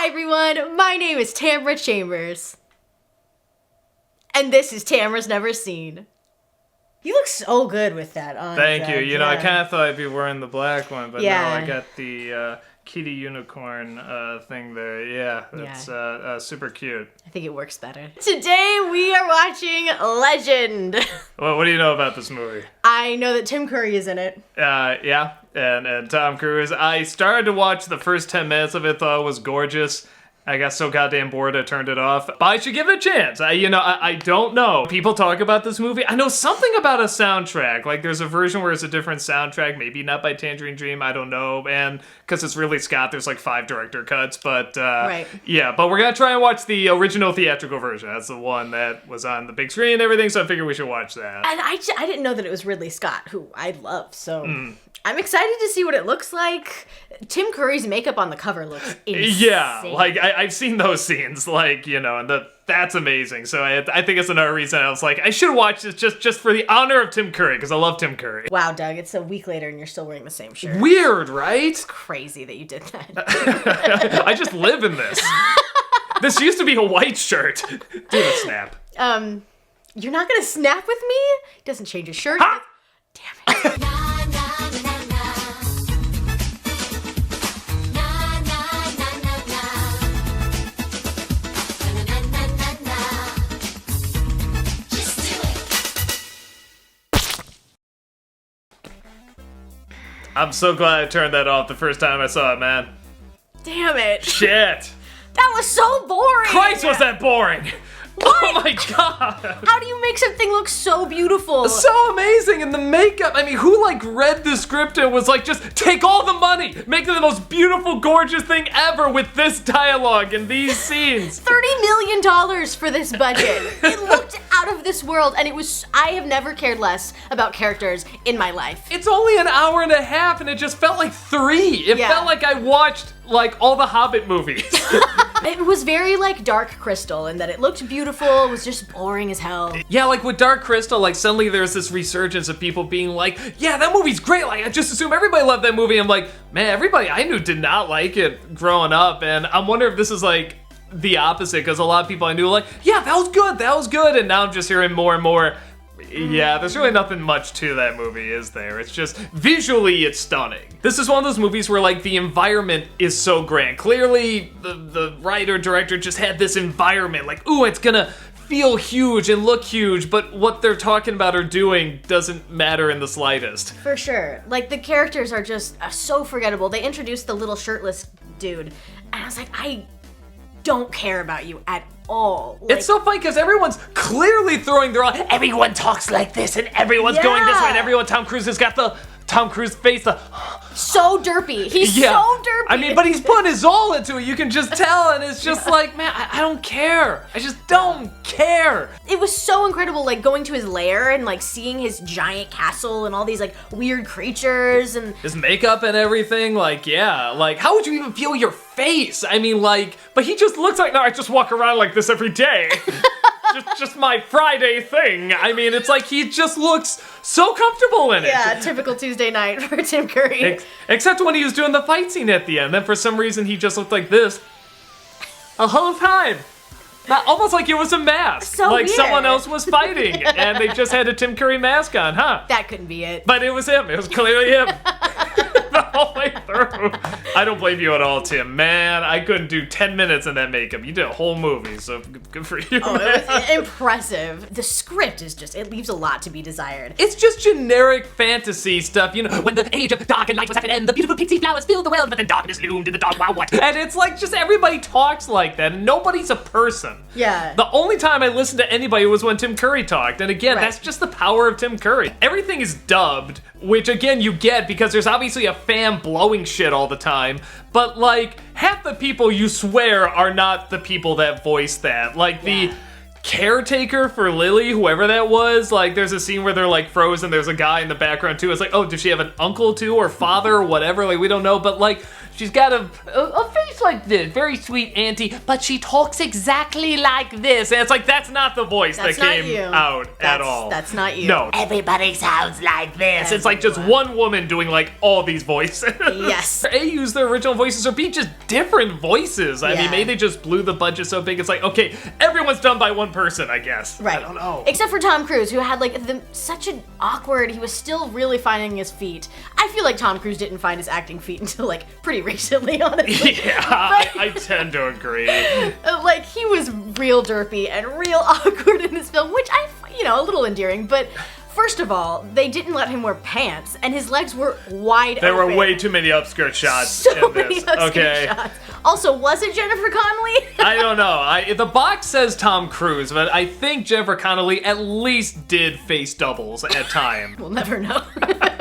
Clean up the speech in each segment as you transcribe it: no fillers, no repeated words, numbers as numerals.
everyone, my name is Tamara Chambers. And this is Tamara's Never Seen. You look so good with that on. Thank you. You know, I kind of thought I'd be wearing the black one, but no, I got the kitty unicorn thing there. Yeah, it's super cute. I think it works better. Today we are watching Legend. Well, what do you know about this movie? I know that Tim Curry is in it. Yeah, and Tom Cruise. I started to watch the first 10 minutes of it, thought it was gorgeous. I got so goddamn bored I turned it off. But I should give it a chance. I don't know. People talk about this movie. I know something about a soundtrack. Like there's a version where it's a different soundtrack. Maybe not by Tangerine Dream. I don't know. And because it's Ridley Scott, there's like 5 director cuts. But right. Yeah, but we're going to try and watch the original theatrical version. That's the one that was on the big screen and everything. So I figured we should watch that. And I didn't know that it was Ridley Scott, who I love. So... I'm excited to see what it looks like. Tim Curry's makeup on the cover looks insane. Yeah, like I've seen those scenes, like, you know, and that's amazing. So I think it's another reason I was like, I should watch this just for the honor of Tim Curry, because I love Tim Curry. Wow, Doug, it's a week later and you're still wearing the same shirt. Weird, right? It's crazy that you did that. I just live in this. This used to be a white shirt. Do a snap. You're not gonna snap with me? He doesn't change his shirt. Ha! Damn it. I'm so glad I turned that off the first time I saw it, man. Damn it. Shit. That was so boring. Christ, was that boring. What? Oh my god! How do you make something look so beautiful? So amazing, and the makeup, I mean, who like read the script and was like, just take all the money, make it the most beautiful, gorgeous thing ever with this dialogue and these scenes. $30 million for this budget. It looked out of this world, and I have never cared less about characters in my life. It's only an hour and a half, and it just felt like 3. It felt like I watched like all the Hobbit movies. It was very like Dark Crystal in that it looked beautiful, it was just boring as hell. Yeah, like with Dark Crystal, like suddenly there's this resurgence of people being like, yeah, that movie's great, like I just assume everybody loved that movie. I'm like, man, everybody I knew did not like it growing up, and I'm wondering if this is like the opposite, because a lot of people I knew were like, yeah, that was good, and now I'm just hearing more and more, yeah, there's really nothing much to that movie, is there? It's just, visually, it's stunning. This is one of those movies where, like, the environment is so grand. Clearly, the writer-director just had this environment, like, ooh, it's gonna feel huge and look huge, but what they're talking about or doing doesn't matter in the slightest. For sure. Like, the characters are just so forgettable. They introduced the little shirtless dude, and I was like, I don't care about you at all. Like, it's so funny because everyone's clearly throwing their own, everyone talks like this and everyone's going this way and Tom Cruise has got the Tom Cruise face, so derpy. He's so derpy. I mean, but he's putting his all into it, you can just tell, and it's just like, man, I don't care. I just don't care. It was so incredible, like going to his lair and like seeing his giant castle and all these like weird creatures and his makeup and everything, like, yeah, like how would you even feel your face? I mean, like, but he just looks like, no, I just walk around like this every day. just my Friday thing. I mean, it's like he just looks so comfortable in it. Yeah, typical Tuesday night for Tim Curry. Except when he was doing the fight scene at the end. Then for some reason he just looked like this the whole time. Almost like it was a mask. So like weird. Someone else was fighting and they just had a Tim Curry mask on, huh? That couldn't be it. But it was him. It was clearly him. The whole way through. I don't blame you at all, Tim. Man, I couldn't do 10 minutes in that makeup. You did a whole movie, so good for you. Oh, it was impressive. The script is just, it leaves a lot to be desired. It's just generic fantasy stuff, you know, when the age of dark and light was at an end, the beautiful pixie flowers filled the world, but then darkness loomed in the dark, wow, what? And it's like, just everybody talks like that, and nobody's a person. Yeah. The only time I listened to anybody was when Tim Curry talked, and again, that's just the power of Tim Curry. Everything is dubbed, which again, you get because there's obviously a fan blowing shit all the time, but like, half the people you swear are not the people that voice that. Like, the caretaker for Lily, whoever that was, like, there's a scene where they're like frozen, there's a guy in the background too, it's like, oh, does she have an uncle too, or father, or whatever, like, we don't know, but like, she's got a face like this, very sweet auntie, but she talks exactly like this. And it's like, that's not the voice that came out at all. That's not you. No. Everybody sounds like this. It's like just one woman doing like all these voices. Yes. A, use their original voices, or B, just different voices. I mean, maybe they just blew the budget so big. It's like, okay, everyone's done by one person, I guess. Right. I don't know. Except for Tom Cruise, who had like such an awkward, he was still really finding his feet. I feel like Tom Cruise didn't find his acting feet until like pretty recently, honestly. Yeah, I tend to agree. Like, he was real derpy and real awkward in this film, which a little endearing, but first of all, they didn't let him wear pants, and his legs were wide open. There were way too many upskirt shots so in this. Many upskirt shots. Also, was it Jennifer Connelly? I don't know. The box says Tom Cruise, but I think Jennifer Connelly at least did face doubles at time. We'll never know.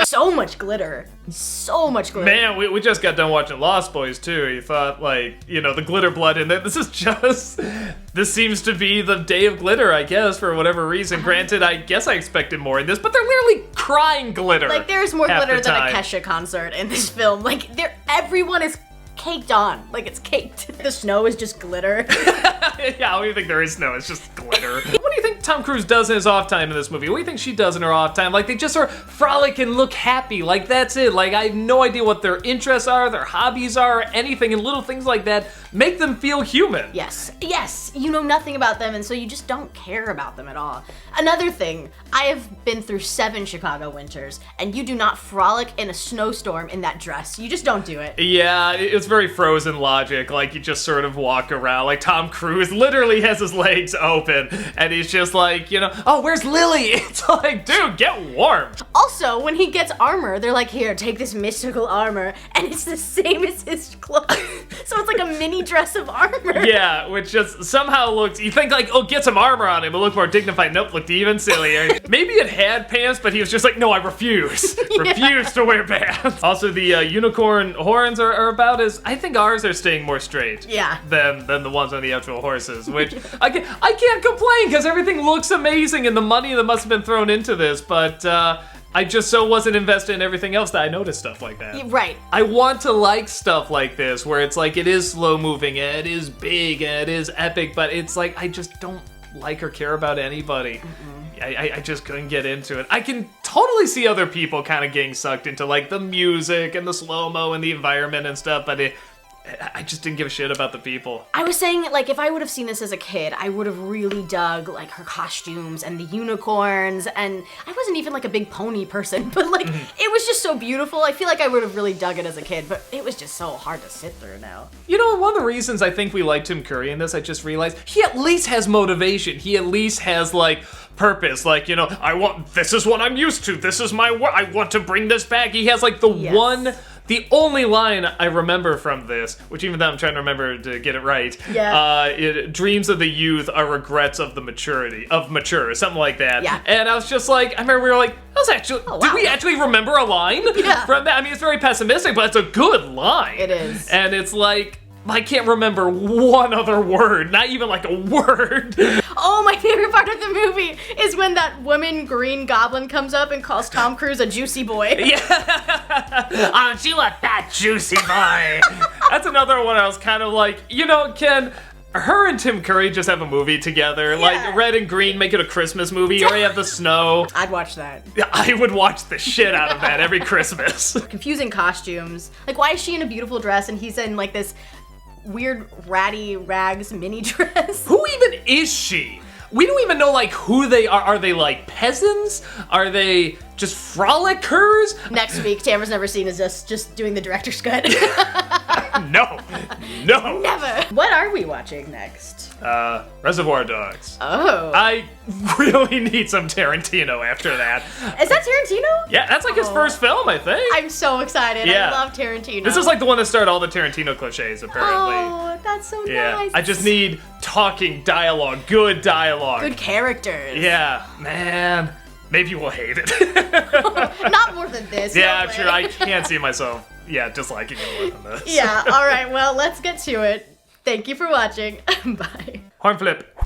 So much glitter. So much glitter. Man, we just got done watching Lost Boys, too. You thought, the glitter blood in there. This seems to be the day of glitter, I guess, for whatever reason. Granted, I guess I expected more in this, but they're literally crying glitter. Like, there's more glitter than a time. Kesha concert in this film. Like, everyone is caked on. Like, it's caked. The snow is just glitter. Yeah, I don't even think there is snow. It's just glitter. What do you think Tom Cruise does in his off time in this movie? What do you think she does in her off time? Like, they just sort of frolic and look happy. Like, that's it. Like, I have no idea what their interests are, their hobbies are, or anything, and little things like that make them feel human. Yes. You know nothing about them, and so you just don't care about them at all. Another thing, I have been through 7 Chicago winters, and you do not frolic in a snowstorm in that dress. You just don't do it. Yeah, it's very Frozen logic. Like, you just sort of walk around. Like, Tom Cruise literally has his legs open, and he's just like, oh, where's Lily? It's like, dude, get warm. Also, when he gets armor, they're like, here, take this mystical armor, and it's the same as his clothes. So it's like a mini dress of armor. Yeah, which just somehow looks, you think like, oh, get some armor on him, it'll look more dignified. Nope, looked even sillier. Maybe it had pants, but he was just like, no, I refuse. Refuse to wear pants. Also, the unicorn horns are about as, I think ours are staying more straight. Yeah. Than the ones on the actual horses, which I can't complain because everything looks amazing and the money that must have been thrown into this, but I just so wasn't invested in everything else that I noticed stuff like that. Right. I want to like stuff like this where it's like it is slow moving and it is big and it is epic, but it's like I just don't like or care about anybody. I just couldn't get into it. I can totally see other people kind of getting sucked into like the music and the slow-mo and the environment and stuff, but I just didn't give a shit about the people. I was saying, like, if I would have seen this as a kid, I would have really dug, like, her costumes and the unicorns, and I wasn't even, like, a big pony person, but, like, it was just so beautiful. I feel like I would have really dug it as a kid, but it was just so hard to sit through now. One of the reasons I think we like Tim Curry in this, I just realized, he at least has motivation. He at least has, like, purpose. Like, this is what I'm used to. This is my work. I want to bring this back. He has, like, the only line I remember from this, which even though I'm trying to remember to get it right, dreams of the youth are regrets of the mature, something like that. Yeah. And I was just like, I remember we were like, that was actually, did we actually remember a line from that? I mean, it's very pessimistic, but it's a good line. It is. And it's like, I can't remember one other word, not even like a word. Oh, my favorite part of the movie is when that woman Green Goblin comes up and calls Tom Cruise a juicy boy. Yeah. Aren't you a fat juicy boy? That's another one I was kind of like, can her and Tim Curry just have a movie together? Yeah. Like red and green, make it a Christmas movie, or you have the snow. I'd watch that. I would watch the shit out of that every Christmas. Confusing costumes. Like, why is she in a beautiful dress and he's in like this weird ratty rags mini dress? Who even is she? We don't even know like who they are. Are they like peasants? Are they just frolickers? Next week, Tamara's Never Seen is just doing the director's cut. No. Never. What are we watching next? Reservoir Dogs. Oh. I really need some Tarantino after that. Is that Tarantino? Yeah, that's like his first film, I think. I'm so excited. Yeah. I love Tarantino. This is like the one that started all the Tarantino cliches, apparently. Oh, that's so nice. I just need talking dialogue, good dialogue. Good characters. Yeah, man. Maybe we'll hate it. Not more than this. Yeah, no sure. I can't see myself, disliking it more than this. Yeah, all right. Well, let's get to it. Thank you for watching. Bye. Horn flip.